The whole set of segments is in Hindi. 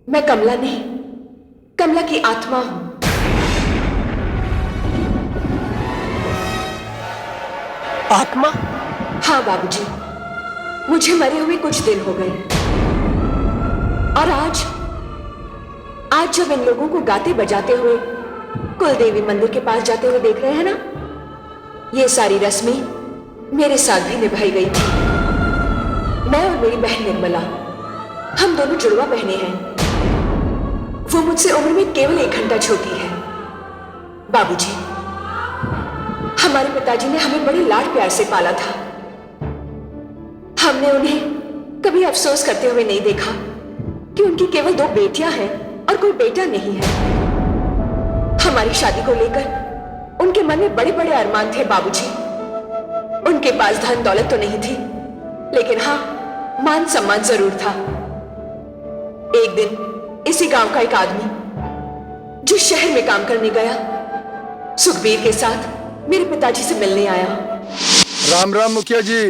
मैं कमला नहीं, कमला की आत्मा हूं। आत्मा? हाँ बाबूजी, मुझे मरे हुए कुछ दिन हो गए और आज जब इन लोगों को गाते बजाते हुए कुलदेवी मंदिर के पास जाते हुए देख रहे हैं ना, ये सारी रस्में मेरे साथ भी निभाई गई थी। मैं और मेरी बहन निर्मला, हम दोनों जुड़वा बहनें हैं। वो मुझसे उम्र में केवल 1 घंटा छोटी है। बाबूजी, हमारे पिताजी ने हमें बड़े लाड प्यार से पाला था। हमने उन्हें कभी अफसोस करते हुए नहीं देखा कि उनकी केवल 2 बेटियां हैं और कोई बेटा नहीं है। हमारी शादी को लेकर उनके मन में बड़े बड़े अरमान थे बाबूजी। उनके पास धन दौलत तो नहीं थी, लेकिन हाँ, मान सम्मान जरूर था। एक दिन इसी गांव का एक आदमी जो शहर में काम करने गया, सुखबीर के साथ मेरे पिताजी से मिलने आया। राम राम मुखिया जी।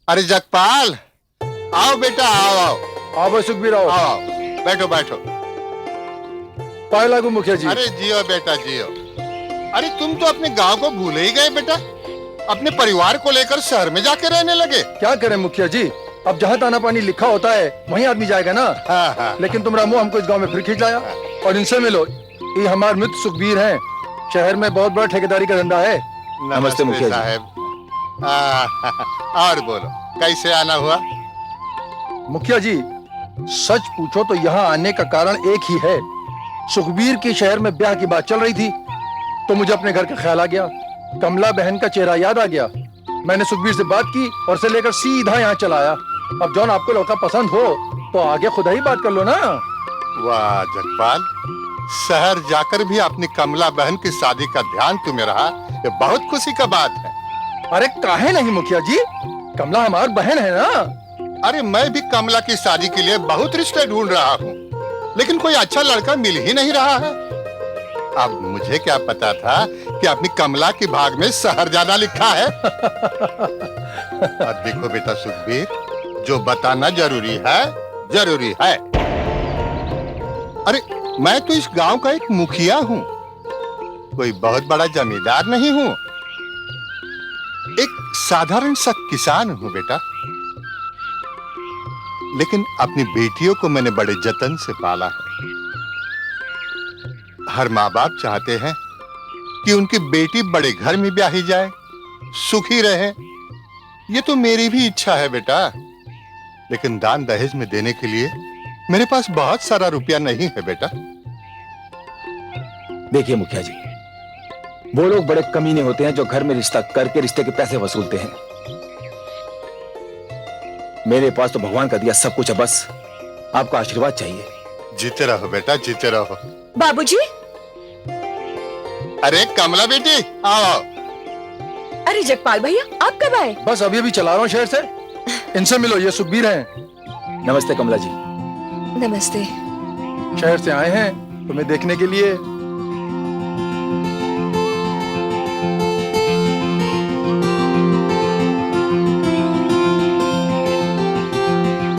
अरे जगपाल, आओ बेटा, आओ आओ आओ भाई सुखबीर, आओ आओ, बैठो बैठो। पाए लागू मुखिया जी। अरे जियो बेटा जियो। अरे तुम तो अपने गांव को भूल ही गए बेटा, अपने परिवार को लेकर शहर में जाके रहने लगे। क्या करें मुखिया जी, अब जहाँ ताना पानी लिखा होता है वहीं आदमी जाएगा ना। हाँ हाँ। लेकिन तुम रामू हमको इस गांव में फिर खींच लाया और इनसे मिलो। ये हमारे मित्र सुखबीर हैं, शहर में बहुत बड़ा ठेकेदारी का धंधा है। नमस्ते मुखिया जी। साहब। और बोलो, कैसे आना हुआ? मुखिया जी, सच पूछो तो यहाँ आने का कारण एक ही है। सुखबीर के शहर में ब्याह की बात चल रही थी तो मुझे अपने घर का ख्याल आ गया। कमला बहन का चेहरा याद आ गया। मैंने सुखबीर से बात की और से लेकर सीधा यहाँ चला आया। अब जौन आपको लड़का पसंद हो तो आगे खुद ही बात कर लो ना। वाह जगपाल, शहर जाकर भी अपनी कमला बहन की शादी का ध्यान तुम्हें रहा, ये बहुत खुशी का बात है। अरे काहे नहीं मुखिया जी, कमला हमारी बहन है ना। अरे मैं भी कमला की शादी के लिए बहुत रिश्ते ढूंढ रहा हूँ, लेकिन कोई अच्छा लड़का मिल ही नहीं रहा है। अब मुझे क्या पता था कि अपनी कमला की भाग में शहर जाना लिखा है। और देखो बेटा सुखबीर, जो बताना जरूरी है जरूरी है। अरे मैं तो इस गांव का एक मुखिया हूँ, कोई बहुत बड़ा जमींदार नहीं हूँ। एक साधारण सा किसान हूँ बेटा, लेकिन अपनी बेटियों को मैंने बड़े जतन से पाला है। हर माँ बाप चाहते हैं कि उनकी बेटी बड़े घर में ब्याही जाए, सुखी रहे। ये तो मेरी भी इच्छा है बेटा, लेकिन दान दहेज में देने के लिए मेरे पास बहुत सारा रुपया नहीं है बेटा। देखिए मुखिया जी, वो लोग बड़े कमीने होते हैं जो घर में रिश्ता करके रिश्ते के पैसे वसूलते हैं। मेरे पास तो भगवान का दिया सब कुछ है, बस आपका आशीर्वाद चाहिए। जीते रहो बेटा, जीते रहो। बाबूजी, अरे कमला बेटी, आओ। अरे जगपाल भैया, आप कब आए? बस अभी अभी चला रहा हूँ शहर से। इनसे मिलो, ये सुखबीर हैं। नमस्ते कमला जी। नमस्ते। शहर से आए हैं तुम्हें देखने के लिए।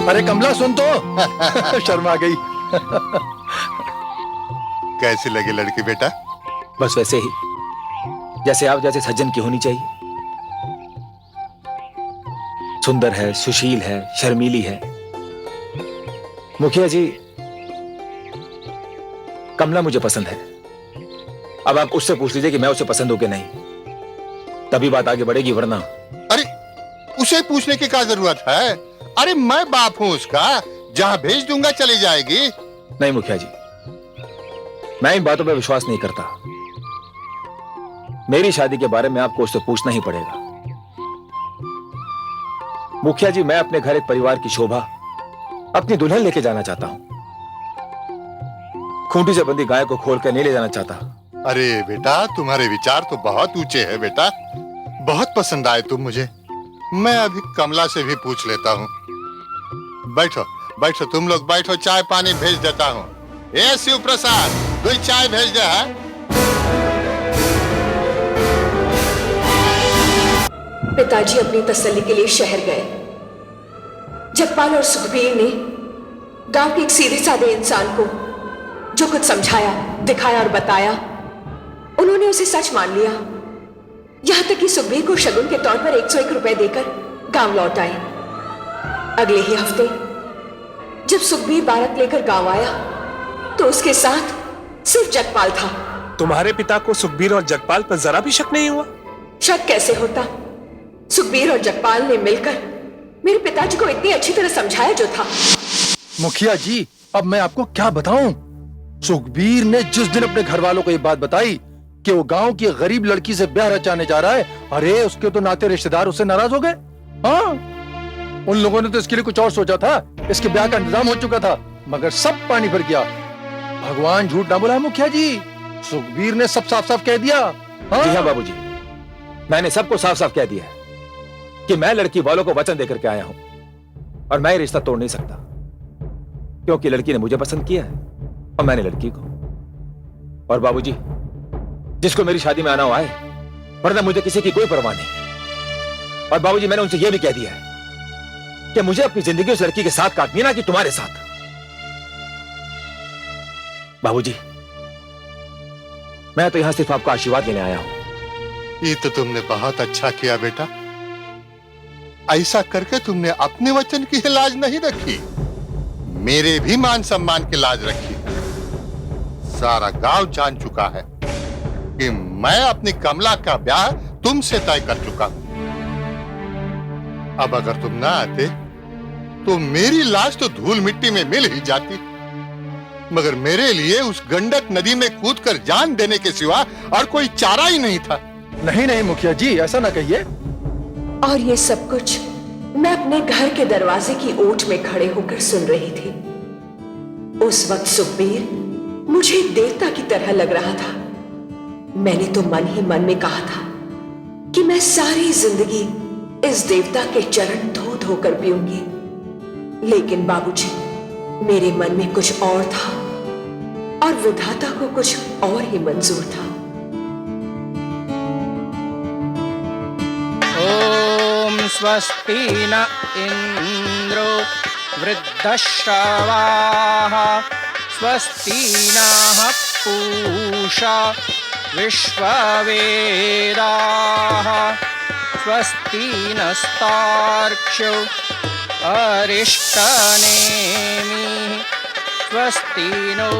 अरे कमला सुन तो। शर्मा गई। कैसी लगी लड़की बेटा? बस वैसे ही जैसे आप जैसे सज्जन की होनी चाहिए। सुंदर है, सुशील है, शर्मीली है। मुखिया जी, कमला मुझे पसंद है। अब आप उससे पूछ लीजिए कि मैं उसे पसंद हूं कि नहीं, तभी बात आगे बढ़ेगी, वरना। अरे उसे पूछने की क्या जरूरत है? अरे मैं बाप हूँ उसका, जहाँ भेज दूंगा चली जाएगी। नहीं मुखिया जी, मैं इन बातों पर विश्वास नहीं करता। मेरी शादी के बारे में आपको उससे पूछना ही पड़ेगा। मुखिया जी, मैं अपने घर एक परिवार की शोभा अपनी दुल्हन लेके जाना चाहता हूं। खूंटी से बंधी गाय को खोल कर नहीं ले जाना चाहता। अरे बेटा, तुम्हारे विचार तो बहुत ऊंचे हैं बेटा, बहुत पसंद आए तुम मुझे। मैं अभी कमला से भी पूछ लेता हूँ। बैठो बैठो, तुम लोग बैठो, चाय पानी भेज देता हूँ। ए शिव प्रसाद, 2 चाय भेज दे। है पिताजी अपनी तसल्ली के लिए शहर गए। जगपाल और सुखबीर ने गांव के एक सीधे साधे इंसान को जो कुछ समझाया, दिखाया और बताया, उन्होंने उसे सच मान लिया। यहां तक कि सुखबीर को शगुन के तौर पर 101 रुपए देकर गांव लौट आए। अगले ही हफ्ते जब सुखबीर बारात लेकर गांव आया तो उसके साथ सिर्फ जगपाल था। तुम्हारे पिता को सुखबीर और जगपाल पर जरा भी शक नहीं हुआ? शक कैसे होता? सुखबीर और जगपाल ने मिलकर मेरे पिताजी को इतनी अच्छी तरह समझाया जो था। मुखिया जी, अब मैं आपको क्या बताऊं? सुखबीर ने जिस दिन अपने घर वालों को ये बात बताई कि वो गांव की गरीब लड़की से ब्याह रचाने जा रहा है, अरे उसके तो नाते रिश्तेदार उससे नाराज हो गए। हाँ, उन लोगों ने तो इसके लिए कुछ और सोचा था, इसके ब्याह का इंतजाम हो चुका था, मगर सब पानी भर गया। भगवान झूठ ना बोला मुखिया जी, सुखबीर ने सब साफ साफ कह दिया। हाँ? जी हाँ बाबूजी, मैंने सबको साफ साफ कह दिया है कि मैं लड़की वालों को वचन देकर के आया हूं और मैं ये रिश्ता तोड़ नहीं सकता, क्योंकि लड़की ने मुझे पसंद किया है और मैंने लड़की को। और बाबूजी, जिसको मेरी शादी में आना हो आए, वरना मुझे किसी की कोई परवाह नहीं। और बाबूजी, मैंने उनसे यह भी कह दिया है कि मुझे अपनी जिंदगी उस लड़की के साथ काटनी है, ना कि तुम्हारे साथ। बाबूजी, मैं तो यहां सिर्फ आपका आशीर्वाद लेने आया हूं। ये तो तुमने बहुत अच्छा किया बेटा। ऐसा करके तुमने अपने वचन की लाज नहीं रखी, मेरे भी मान सम्मान की लाज रखी। सारा गांव जान चुका है कि मैं अपनी कमला का ब्याह तुमसे तय कर चुका हूं। अब अगर तुम ना आते तो मेरी लाश तो धूल मिट्टी में मिल ही जाती, मगर मेरे लिए उस गंडक नदी में कूदकर जान देने के सिवा और कोई चारा ही नहीं था। नहीं नहीं मुखिया जी, ऐसा ना कहिए। और ये सब कुछ मैं अपने घर के दरवाजे की ओट में खड़े होकर सुन रही थी। उस वक्त सुखबीर मुझे देवता की तरह लग रहा था। मैंने तो मन ही मन में कहा था कि मैं सारी जिंदगी इस देवता के चरण धो धो कर पीऊंगी। लेकिन बाबूजी, मेरे मन में कुछ और था और विधाता को कुछ और ही मंजूर था। ओम स्वस्ति न इंद्रो वृद्धश्रवाः स्वस्ति नः पूषा विश्ववेदाः स्वस्ति नस्तार्क्ष्यो अरिष्टनेमिः स्वस्ति नो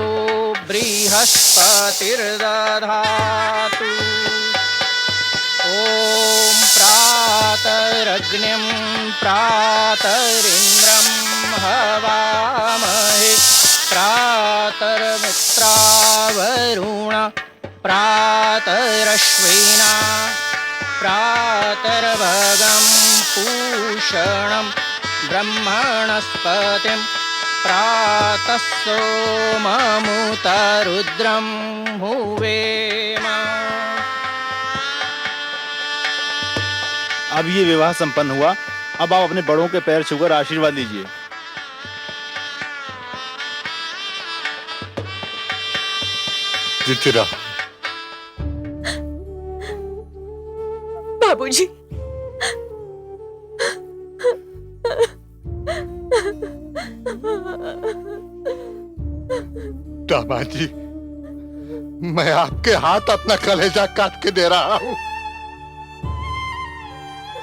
बृहस्पतिर्दधातु। ॐ प्रातरग्निं प्रातरिन्द्रं हवामहे प्रातर्मित्रावरुण प्रातरश्विना प्रातर्भगं पूषणं ब्रह्मणस्पतिं प्रातः सोममुतरुद्रं हुवेम। अब ये विवाह संपन्न हुआ। अब आप अपने बड़ों के पैर छूकर आशीर्वाद लीजिए। जीती रहो। बाबूजी, दामाद जी, मैं आपके हाथ अपना कलेजा काट के दे रहा हूं।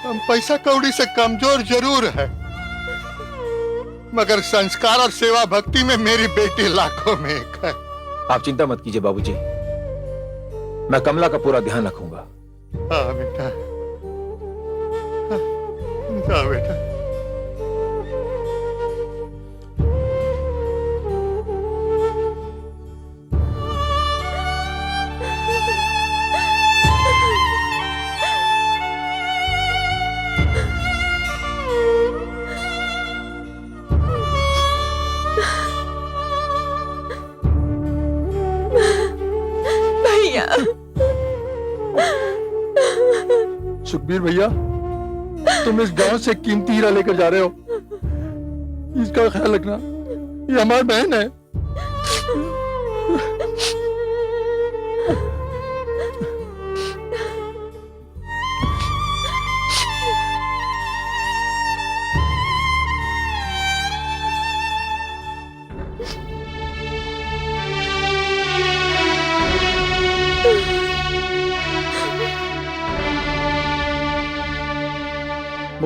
हम पैसा कौड़ी से कमजोर जरूर है, मगर संस्कार और सेवा भक्ति में मेरी बेटी लाखों में एक है। आप चिंता मत कीजिए बाबूजी, मैं कमला का पूरा ध्यान रखूंगा। हाँ बेटा, हाँ बेटा। सुखबीर भैया, तुम इस गांव से कीमती हीरा लेकर जा रहे हो, इसका ख्याल रखना, ये हमारी बहन है।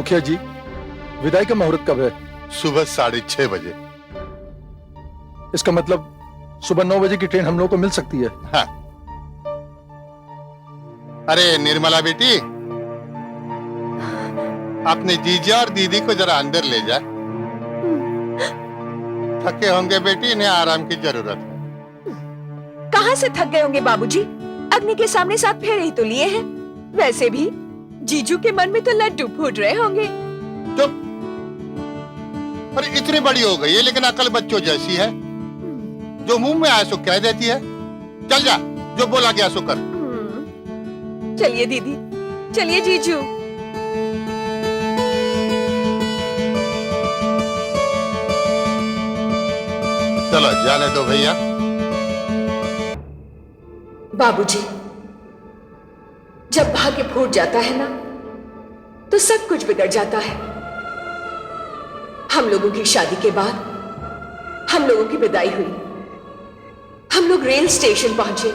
मुखिया जी, विदाई का मुहूर्त कब है? सुबह 6:30 बजे। इसका मतलब सुबह 9 बजे की ट्रेन हम लोगों को मिल सकती है। हाँ। अरे निर्मला बेटी, अपने जीजा और दीदी को जरा अंदर ले जा। थके होंगे बेटी, इन्हें आराम की जरूरत है। कहाँ से थक गए होंगे बाबूजी? अग्नि के सामने 7 फेरे ही तो लिए हैं। वैसे भी जीजू के मन में तो लड्डू फूट रहे होंगे। चुप। अरे इतनी बड़ी हो गई है लेकिन अकल बच्चों जैसी है। जो मुंह में आया सो कह देती है। चल जा, जो बोला गया सो कर। चलिए दीदी, चलिए जीजू। चलो जाने दो भैया। बाबूजी, जब भाग्य फूट जाता है ना, तो सब कुछ बिगड़ जाता है। हम लोगों की शादी के बाद हम लोगों की विदाई हुई। हम लोग रेल स्टेशन पहुंचे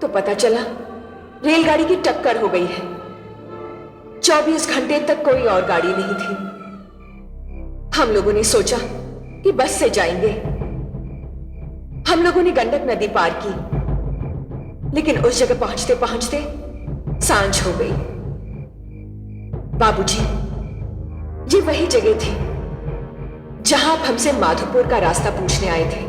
तो पता चला रेलगाड़ी की टक्कर हो गई है। 24 घंटे तक कोई और गाड़ी नहीं थी। हम लोगों ने सोचा कि बस से जाएंगे। हम लोगों ने गंडक नदी पार की, लेकिन उस जगह पहुंचते पहुंचते सांझ हो गई। बाबूजी, ये वही जगह थी जहां आप हमसे माधोपुर का रास्ता पूछने आए थे।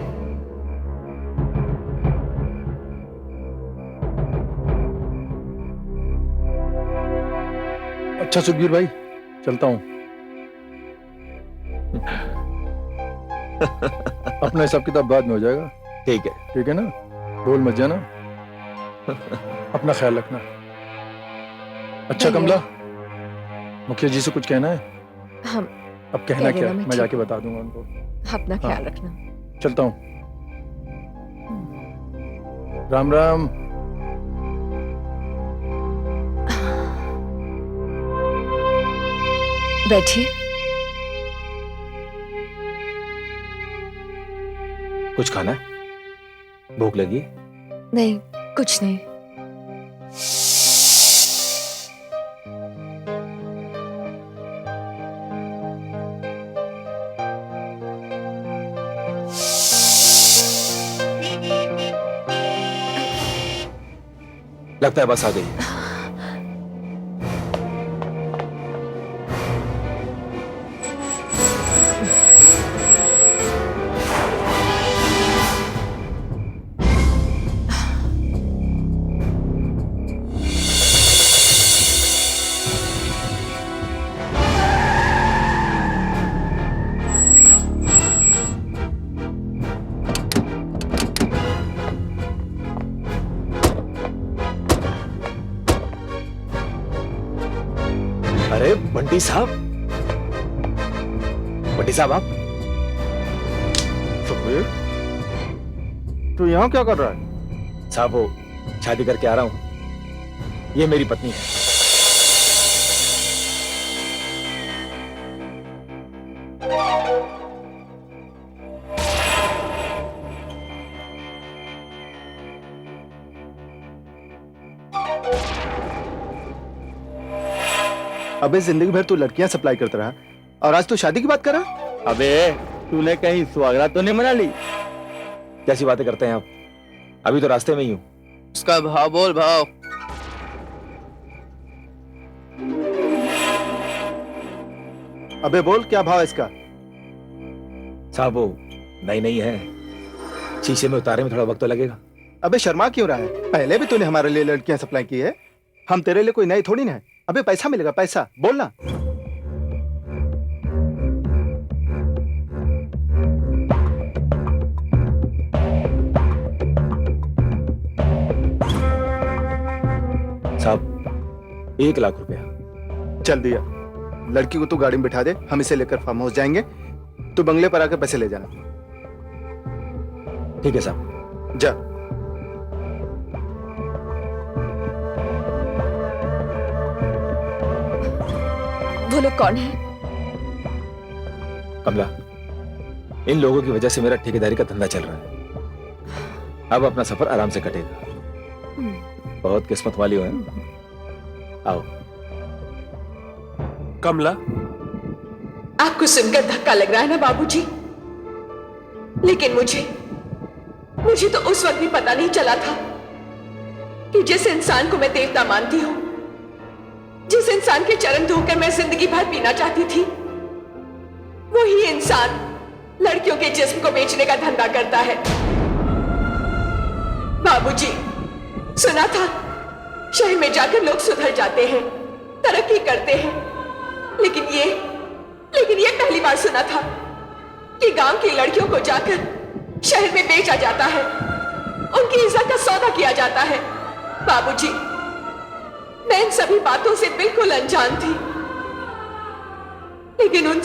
अच्छा सुखबीर भाई, चलता हूं। अपना हिसाब किताब बाद में हो जाएगा। ठीक है। ठीक है ना? भूल मत जाना। अपना ख्याल रखना। अच्छा कमला, मुखिया जी से कुछ कहना है? हम अब कहना कह क्या? देना, मैं मैं जाके बता दूंगा उनको। अपना ख्याल हाँ। रखना। चलता हूँ। राम राम। बैठिए। कुछ खाना है? भूख लगी? नहीं, कुछ नहीं। लगता है बस आ गई। अरे बंटी साहब, बंटी साहब आप? सुखबीर, तू यहाँ क्या कर रहा है? साहब वो शादी करके आ रहा हूं। ये मेरी पत्नी है। अबे जिंदगी भर तू लड़कियां सप्लाई करता रहा और आज तू शादी की बात कर रहा? अबे तूने कहीं सुहागरात तो नहीं मना ली? कैसी बातें करते हैं आप? अभी तो रास्ते में ही हूं। उसका भाव बोल, भाव। अबे बोल, क्या भाव है इसका? साहब वो नई नई है, शीशे में उतारे में थोड़ा वक्त तो लगेगा। अबे शर्मा क्यों रहा है? पहले भी तूने हमारे लिए लड़कियां सप्लाई की है। हम तेरे लिए कोई नई थोड़ी ना है। अबे पैसा मिलेगा, पैसा बोलना। साहब 1 लाख रुपया। चल दिया। लड़की को तू गाड़ी में बिठा दे, हम इसे लेकर फार्म हाउस जाएंगे। तू बंगले पर आकर पैसे ले जाना। ठीक है साहब। जा। वो लोग कौन है? कमला, इन लोगों की वजह से मेरा ठेकेदारी का धंधा चल रहा है। अब अपना सफर आराम से कटेगा। बहुत किस्मत वाली हो, हैं? आओ। कमला, आपको सुनकर धक्का लग रहा है ना बाबूजी, लेकिन मुझे तो उस वक्त भी पता नहीं चला था कि जिस इंसान को मैं देवता मानती हूं, जिस इंसान के चरण धोकर मैं जिंदगी भर पीना चाहती थी, वही इंसान लड़कियों के जिस्म को बेचने का धंधा करता है। बाबूजी, सुना था शहर में जाकर लोग सुधर जाते हैं, तरक्की करते हैं, लेकिन ये पहली बार सुना था कि गांव की लड़कियों को जाकर शहर में बेचा जाता है, उनकी इज्जत का सौदा किया जाता है। बाबूजी, मैं इन सभी बातों से बिल्कुल अनजान थी, लेकिन उन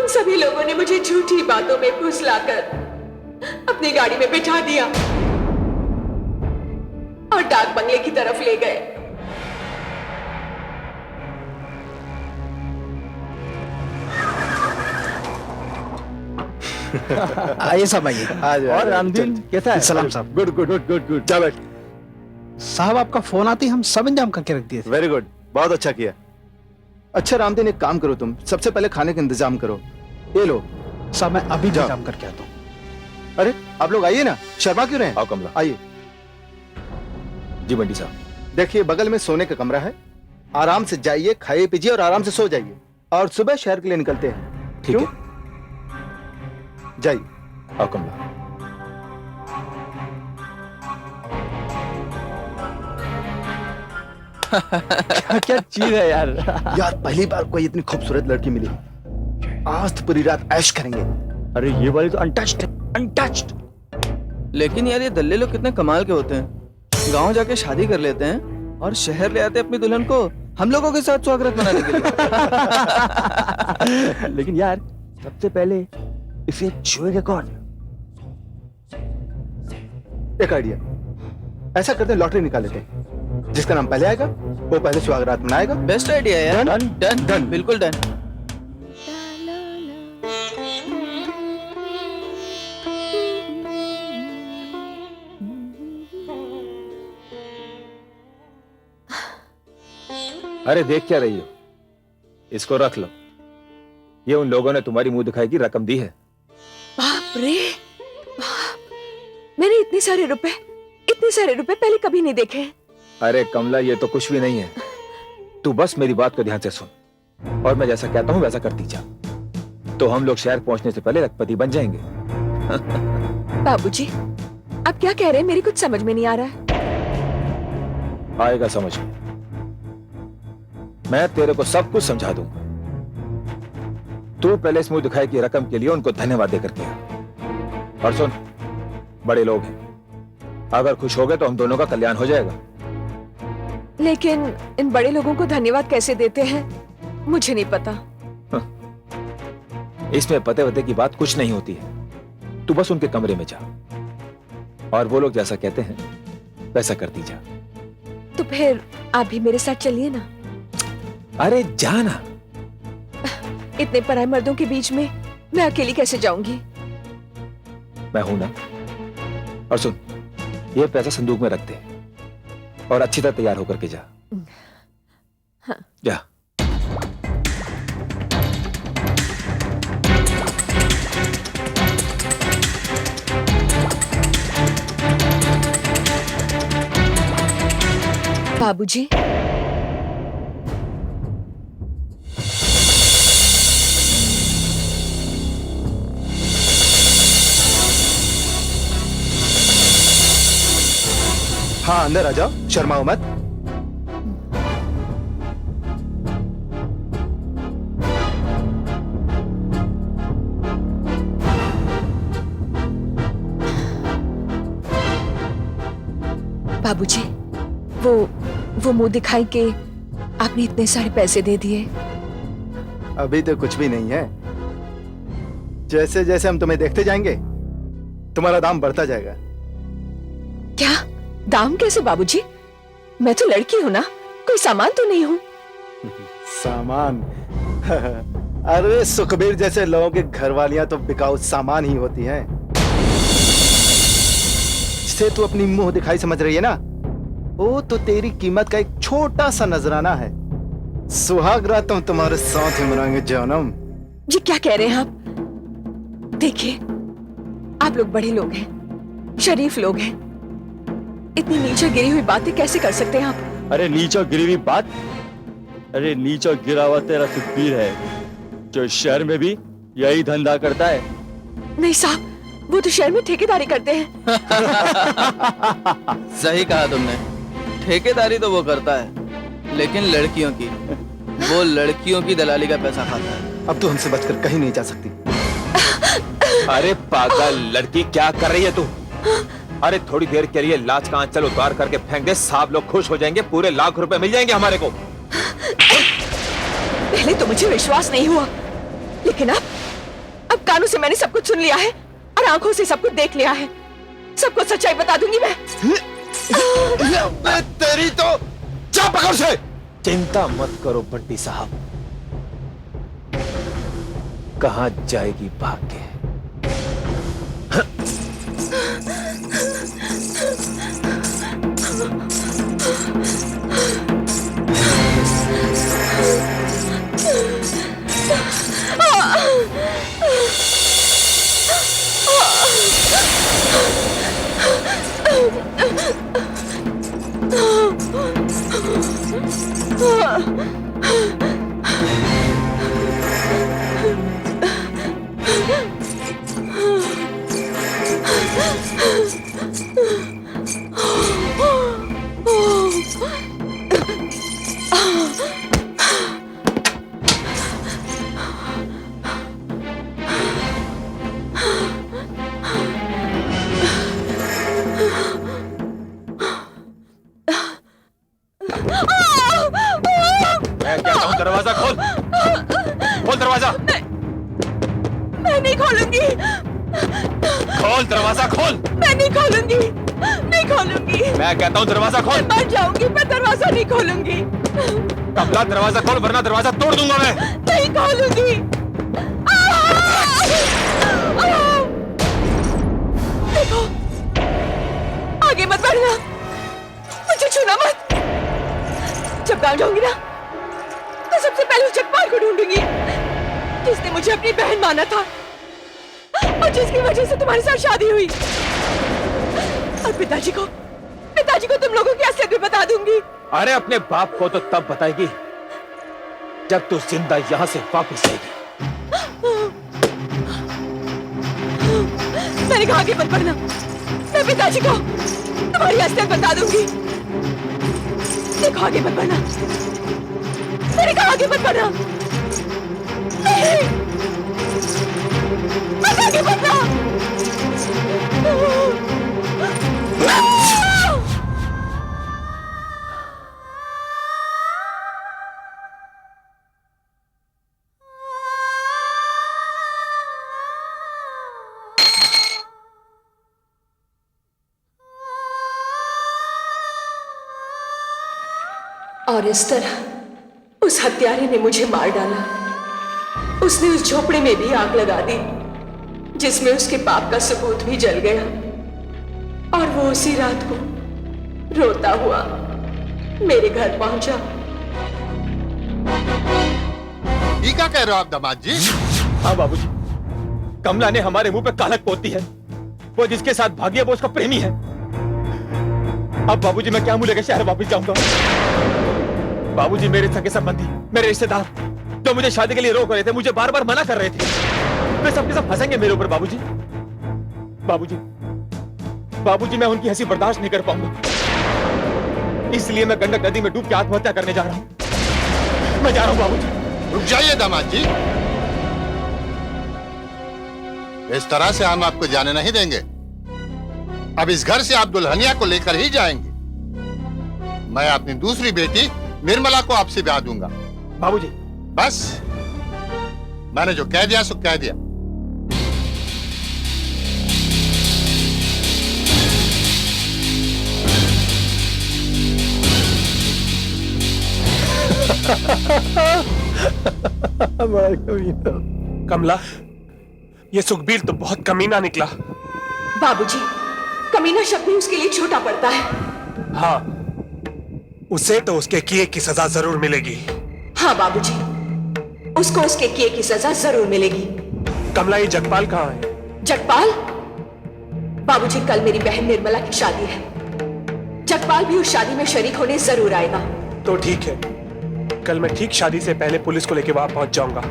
सभी लोगों ने मुझे झूठी बातों में फुसलाकर अपनी गाड़ी में बिठा दिया और डाक बंगले की तरफ ले गए। आइए साहब, आइए। और रामदीन कैसा है? सलाम साहब। Good good good good good. जा बैठ। साहब आपका फोन आते ही हम सब इंतजाम करके रख दिए थे। वेरी गुड, बहुत अच्छा किया। अच्छा रामदीन, एक काम करो, तुम सबसे पहले खाने का इंतजाम करो। ये लो। साहब मैं अभी जाओ। इंतजाम करके आता हूँ। अरे आप लोग आइए ना, शर्मा क्यों रहे हैं? आओ कमला। आइए। जी बंटी साहब। देखिए, बगल में सोने का कमरा है, आराम से जाइए, खाइए पीजिए और आराम से सो जाइए, और सुबह शहर के लिए निकलते हैं। ठीक है, जाइए। आओ कमला। क्या चीज है यार। यार पहली बार कोई इतनी खूबसूरत लड़की मिली। आज तो पूरी रात ऐश करेंगे। अरे ये वाली तो अनटच्ड है, अनटच्ड। लेकिन यार ये दल्ले लोग कितने कमाल के होते हैं, गांव जाके शादी कर लेते हैं और शहर ले आते हैं अपनी दुल्हन को हम लोगों के साथ स्वागत मनाने के लिए। लेकिन यार सबसे पहले इसे छुएगा कौन? एक आइडिया, ऐसा करते हैं, लॉटरी निकाल लेते हैं, जिसका नाम पहले आएगा वो पहले स्वागत मनाएगा। बेस्ट आइडिया है यार। Done? Done Done. बिल्कुल डन। अरे देख क्या रही हो, इसको रख लो। ये उन लोगों ने तुम्हारी मुंह दिखाई की रकम दी है। बाप रे बाप, मैंने इतने सारे रुपए पहले कभी नहीं देखे हैं। अरे कमला, ये तो कुछ भी नहीं है। तू बस मेरी बात को ध्यान से सुन और मैं जैसा कहता हूं वैसा करती जा, तो हम लोग शहर पहुंचने से पहले लखपति बन जाएंगे। बाबूजी, आप क्या कह रहे हैं? मेरी कुछ समझ में नहीं आ रहा है। आएगा समझ में, मैं तेरे को सब कुछ समझा दूंगा। तू पहले इस मुंह दिखाई की रकम के लिए उनको धन्यवाद देकर के आ। और सुन, बड़े लोग हैं, अगर खुश हो गए तो हम दोनों का कल्याण हो जाएगा। लेकिन इन बड़े लोगों को धन्यवाद कैसे देते हैं मुझे नहीं पता। इसमें पते वते की बात कुछ नहीं होती है। तू बस उनके कमरे में जा और वो लोग जैसा कहते हैं वैसा करती जा। तो फिर आप भी मेरे साथ चलिए ना। अरे जाना। इतने पराए मर्दों के बीच में मैं अकेली कैसे जाऊंगी? मैं हूं ना। और सुन, ये पैसा संदूक में रख दे और अच्छी तरह तैयार होकर के जा। हाँ। जा। बाबूजी, हाँ अंदर आ जाओ, शर्माओ मत। बाबूजी, वो मुंह दिखाई के आपने इतने सारे पैसे दे दिए। अभी तो कुछ भी नहीं है, जैसे जैसे हम तुम्हें देखते जाएंगे तुम्हारा दाम बढ़ता जाएगा। क्या दाम कैसे बाबूजी? मैं तो लड़की हूं ना, कोई सामान तो नहीं हूं। सामान? अरे सुखबीर जैसे लोगों के घरवालियां तो बिकाऊ सामान ही होती हैं। जिसे तू अपनी मुंह दिखाई समझ रही है ना, वो तो तेरी कीमत का एक छोटा सा नजराना है। सुहाग रात तुम तुम्हारे साथ ही मनाएंगे जानम। जी क्या कह रहे हैं आप? देखिए, आप लोग बड़े लोग हैं, शरीफ लोग हैं, इतनी नीचे गिरी हुई बातें कैसे कर सकते हैं आप? अरे नीचा गिरी हुई बात? अरे नीचा गिरा हुआ तेरा सुखबीर है, जो शहर में भी यही धंधा करता है। नहीं साहब, वो तो शहर में ठेकेदारी करते हैं। सही कहा तुमने, ठेकेदारी तो वो करता है, लेकिन लड़कियों की, वो लड़कियों की दलाली का पैसा खाता है। अब तो हमसे बचकर कहीं नहीं जा सकती। अरे पागल लड़की, क्या कर रही है तू? अरे थोड़ी देर के लिए लाज का आंचल उतार करके फेंक दे, साहब लोग खुश हो जाएंगे, पूरे लाख रुपए मिल जाएंगे हमारे को। पहले तो मुझे विश्वास नहीं हुआ, लेकिन अब कानों से मैंने सब कुछ सुन लिया है और आंखों से सब कुछ देख लिया है। सबको सच्चाई बता दूंगी मैं। तेरी तो जा पकड़ से। चिंता मत करो बंटी साहब, कहां जाएगी भाग के। मैं कहता हूं दरवाजा खोल, खोल दरवाजा। मैं नहीं खोलूंगी। खोल दरवाजा, खोल। मैं नहीं खोलूंगी, नहीं खोलूंगी। मैं कहता हूं दरवाजा खोल। मैं मर जाऊंगी, मैं दरवाजा नहीं खोलूंगी। कमला दरवाजा खोल, वरना दरवाजा तोड़ दूंगा मैं। नहीं खोलूंगी। देखो, आगे मत बढ़ना, मुझे छूना मत। जब गांव जाऊंगी ना, तो सबसे पहले उस जगपाल को ढूंढूंगी जिसने मुझे अपनी बहन माना था और जिसकी वजह से तुम्हारे साथ शादी हुई। और पिताजी को तुम लोगों की असलियत भी बता दूंगी। अरे अपने बाप को तो तब बताएगी जब तू जिंदा यहां से वापस आएगी। मैंने कहा आगे मत बढ़ना, मैं पिताजी को तुम्हारी असलियत बता दूंगी। देखो आगे मत बढ़ना, मैंने कहा आगे मत बढ़ना। नहीं, मत आगे बढ़ना। और इस तरह उस हत्यारे ने मुझे मार डाला। उसने उस झोपड़े में भी आग लगा दी जिसमें उसके पाप का सबूत भी जल गया। और वो उसी रात को रोता हुआ मेरे घर पहुंचा। ये क्या कह रहे हो आप दामाद जी? हाँ बाबूजी, कमला ने हमारे मुंह पे कालक पोती है। वो जिसके साथ भागी है वो उसका प्रेमी है। अब बाबूजी मैं क्या मुंह लेकर शहर वापस जाऊंगा? बाबूजी मेरे सगे संबंधी, मेरे रिश्तेदार जो मुझे शादी के लिए रोक रहे थे, मुझे बार बार मना कर रहे थे, वे सबके सब फंसेंगे मेरे ऊपर। बाबूजी बाबूजी बाबूजी मैं उनकी हंसी बर्दाश्त नहीं कर पाऊंगा, इसलिए मैं गंडक नदी में डूब के आत्महत्या करने जा रहा हूं। मैं जा रहा हूं बाबूजी। रुक जाइए दामाद जी, इस तरह से हम आपको जाने नहीं देंगे। अब इस घर से आप दुल्हनिया को लेकर ही जाएंगे। मैं अपनी दूसरी बेटी निर्मला को आपसे ब्याह दूंगा। बाबूजी बस, मैंने जो कह दिया सो कह दिया। कमला, ये सुखबीर तो बहुत कमीना निकला। बाबूजी, कमीना शब्द ही उसके लिए छोटा पड़ता है। हाँ, उसे तो उसके किए की सजा जरूर मिलेगी। हाँ बाबूजी, उसको उसके किए की सजा जरूर मिलेगी। कमला, ये जगपाल कहाँ है? जगपाल? बाबूजी, कल मेरी बहन निर्मला की शादी है। जगपाल भी उस शादी में शरीक होने जरूर आएगा। तो ठीक है, कल मैं ठीक शादी से पहले पुलिस को लेकर वहां पहुंच जाऊंगा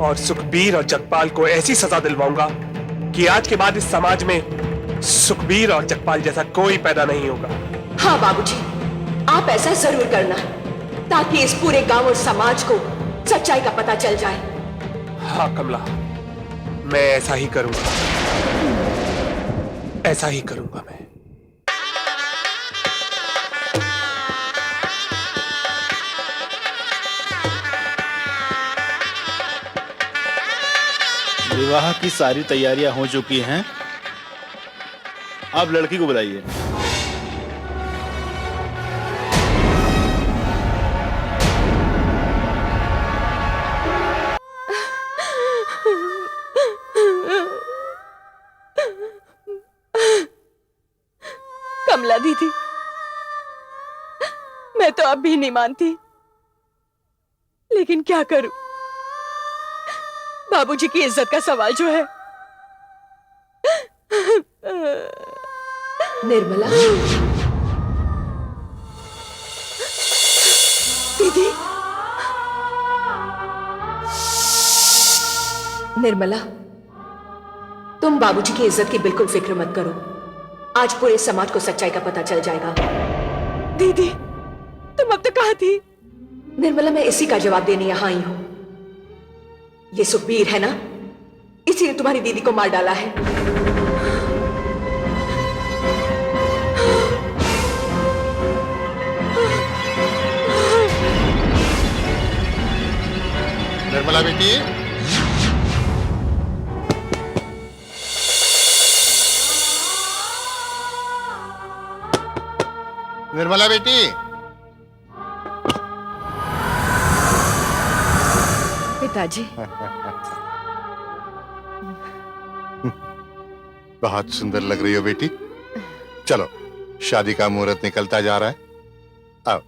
और सुखबीर और जगपाल को ऐसी सजा दिलवाऊंगा कि आज के बाद इस समाज में सुखबीर और जगपाल जैसा कोई पैदा नहीं होगा। हाँ बाबूजी, आप ऐसा जरूर करना ताकि इस पूरे गांव और समाज को सच्चाई का पता चल जाए। हाँ कमला, मैं ऐसा ही करूंगा, ऐसा ही करूंगा मैं। विवाह की सारी तैयारियां हो चुकी हैं, अब लड़की को बुलाइए। कमला दीदी, मैं तो अब भी नहीं मानती, लेकिन क्या करूं? बाबूजी की इज्जत का सवाल जो है। निर्मला दीदी, निर्मला, तुम बाबूजी की इज्जत की बिल्कुल फिक्र मत करो। आज पूरे समाज को सच्चाई का पता चल जाएगा। दीदी, तुम अब तक कहाँ थी? निर्मला, मैं इसी का जवाब देने यहां आई हूं। ये सुखबीर है ना, इसी ने तुम्हारी दीदी को मार डाला है। निर्मला बेटी, निर्मला बेटी, पिताजी। बहुत सुंदर लग रही हो बेटी। चलो, शादी का मुहूर्त निकलता जा रहा है, आओ।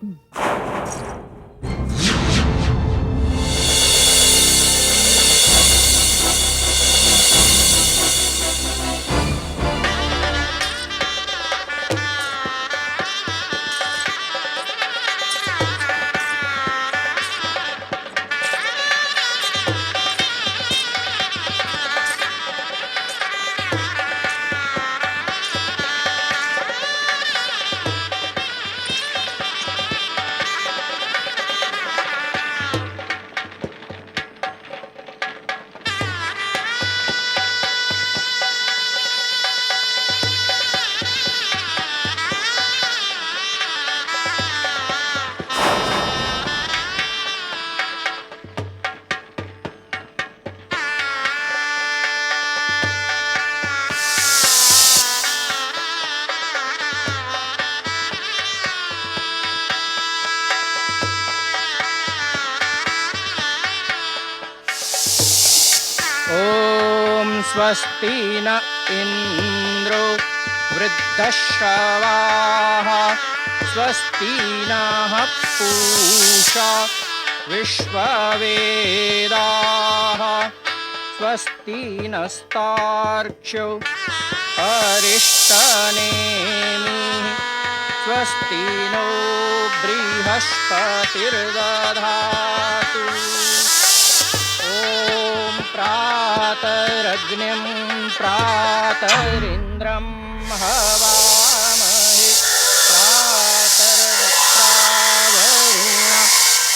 स्वस्ति न इंद्रो वृद्धश्रवाः स्वस्ति नः पूषा विश्ववेदाः स्वस्ति नस्तार्क्ष्यो अरिष्टनेमिः स्वस्ति नो बृहस्पतिर्दधातु। ॐ प्रातरग्निं प्रातरिन्द्रं हवामहे प्रातर्वरुण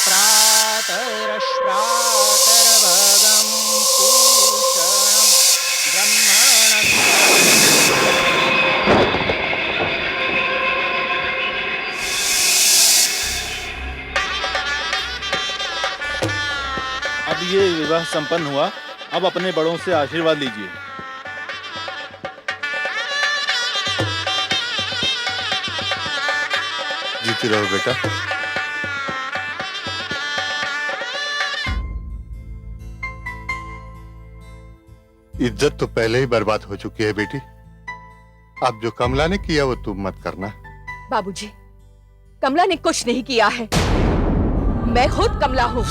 प्रातरश्प्रातर्भगं पूषणं ब्रह्मणं। अब ये विवाह संपन्न हुआ, अब अपने बड़ों से आशीर्वाद लीजिए। जीती रहो बेटा। इज्जत तो पहले ही बर्बाद हो चुकी है बेटी। अब जो कमला ने किया वो तुम मत करना। बाबूजी, कमला ने कुछ नहीं किया है। मैं खुद कमला हूं।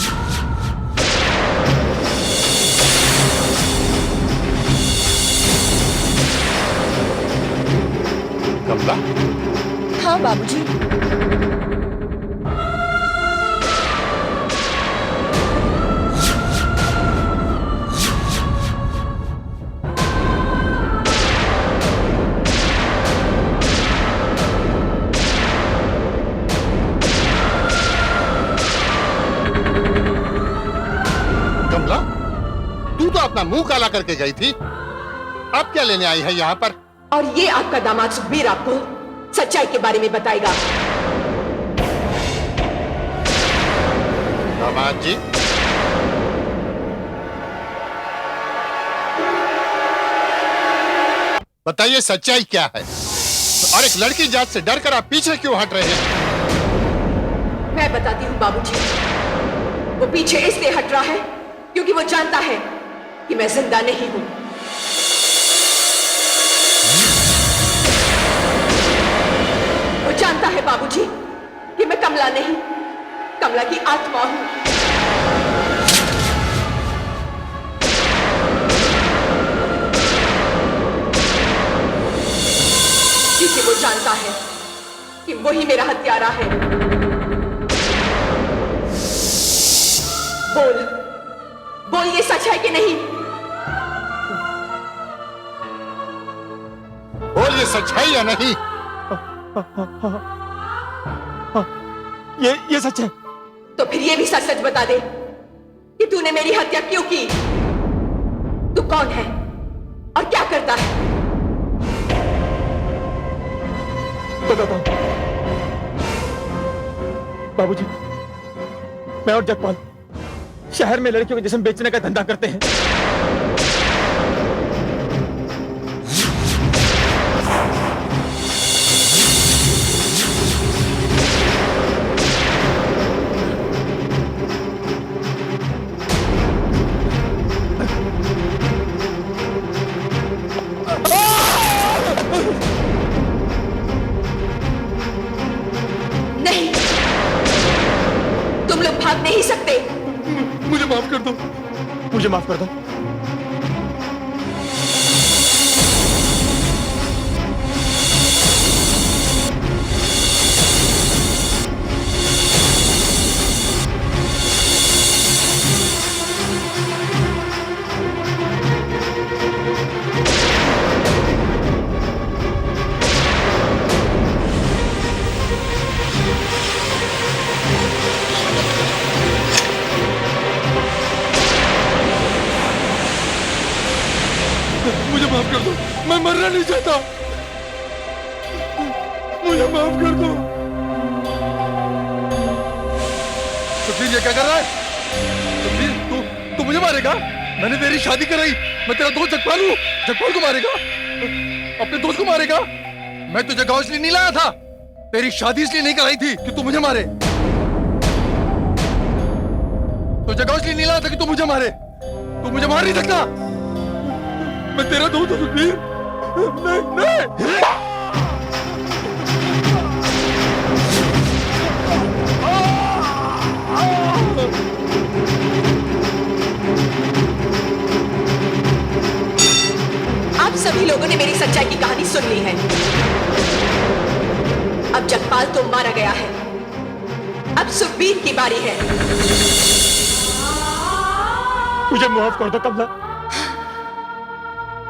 कमला, हाँ बाबूजी। कमला, तू तो अपना मुंह काला करके गई थी, अब क्या लेने आई है यहाँ पर? और ये आपका दामाद सुखबीर आपको सच्चाई के बारे में बताएगा। दामाद जी, बताइए सच्चाई क्या है? और एक लड़की जात से डर कर आप पीछे क्यों हट रहे हैं? मैं बताती हूँ बाबूजी। वो पीछे इसलिए हट रहा है क्योंकि वो जानता है कि मैं जिंदा नहीं हूं। वो जानता है बाबूजी कि मैं कमला नहीं, कमला की आत्मा हूं। क्योंकि वो जानता है कि वही मेरा हत्यारा है। बोल, बोल ये सच है कि नहीं? बोल ये सच है या नहीं? ये सच है। तो फिर ये भी सच सच बता दे कि तूने मेरी हत्या क्यों की? तू कौन है और क्या करता है? बताता हूं। बाबूजी, मैं और जगपाल शहर में लड़कियों के जिस्म बेचने का धंधा करते हैं। नहीं, तुम लोग भाग नहीं सकते। मुझे माफ कर दो, मुझे माफ कर दो। मुझे माफ कर दो, मैं मरना नहीं चाहता। मुझे माफ कर दो। सुखबीर, ये क्या कर रहा है? सुखबीर, तू मुझे मारेगा? मैंने तेरी शादी कराई, मैं तेरा दोस्त जगपाल हूँ। जगपाल को मारेगा? अपने दोस्त को मारेगा? मैं तुझे गांव इसलिए नहीं लाया था, तेरी शादी इसलिए नहीं कराई थी कि तू मुझे मारे। तुझे गांव इसलिए नहीं लाया था कि तू मुझे मारे। तू मुझे मार नहीं सकता। मैं तेरा दोस्त हूँ सुखबीर। नहीं, नहीं। आप सभी लोगों ने मेरी सच्चाई की कहानी सुन ली है। अब जगपाल तो मारा गया है, अब सुखबीर की बारी है। मुझे माफ कर दो कमला।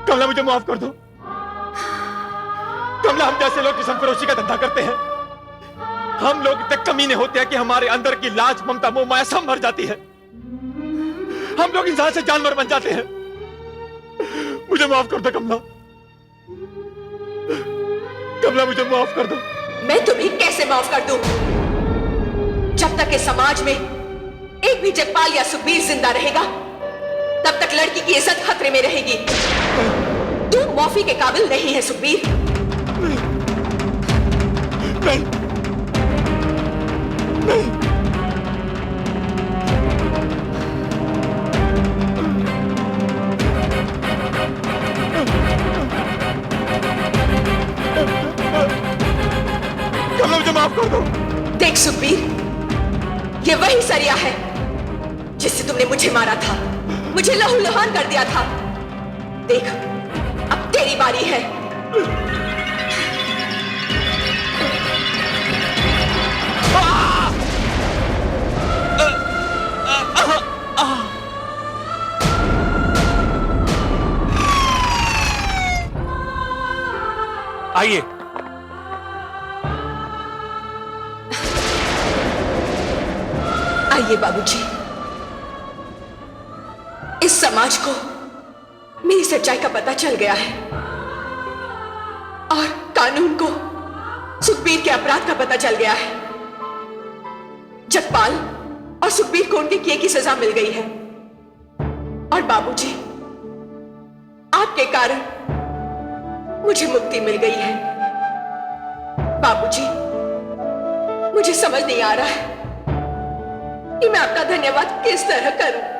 कमला, मुझे माफ कर दो। कमला, हम जैसे लोग जिस्म फरोशी का धंधा करते हैं, हम लोग इतने कमीने होते हैं कि हमारे अंदर की लाज, ममता, मोह माया सब मर जाती है। हम लोग इंसान से जानवर बन जाते हैं। मुझे माफ कर दो कमला। कमला, मुझे माफ कर दो। मैं तुम्हें कैसे माफ कर दूं? जब तक इस समाज में एक भी जगपाल या सुखबीर जिंदा रहेगा, तब तक लड़की की इज्जत खतरे में रहेगी। तू माफी के काबिल नहीं है सुखबीर। नहीं, नहीं। कमला, मुझे माफ कर दो। देख सुखबीर, ये वही सरिया है जिससे तुमने मुझे मारा था, मुझे लहूलुहान कर दिया था। देख, अब तेरी बारी है। आइए। आइए बाबूजी, इस समाज को मेरी सच्चाई का पता चल गया है और कानून को सुखबीर के अपराध का पता चल गया है। जगपाल और सुखबीर को उनके किए की सजा मिल गई है और बाबूजी, आपके कारण मुझे मुक्ति मिल गई है। बाबूजी, मुझे समझ नहीं आ रहा है कि मैं आपका धन्यवाद किस तरह करूं।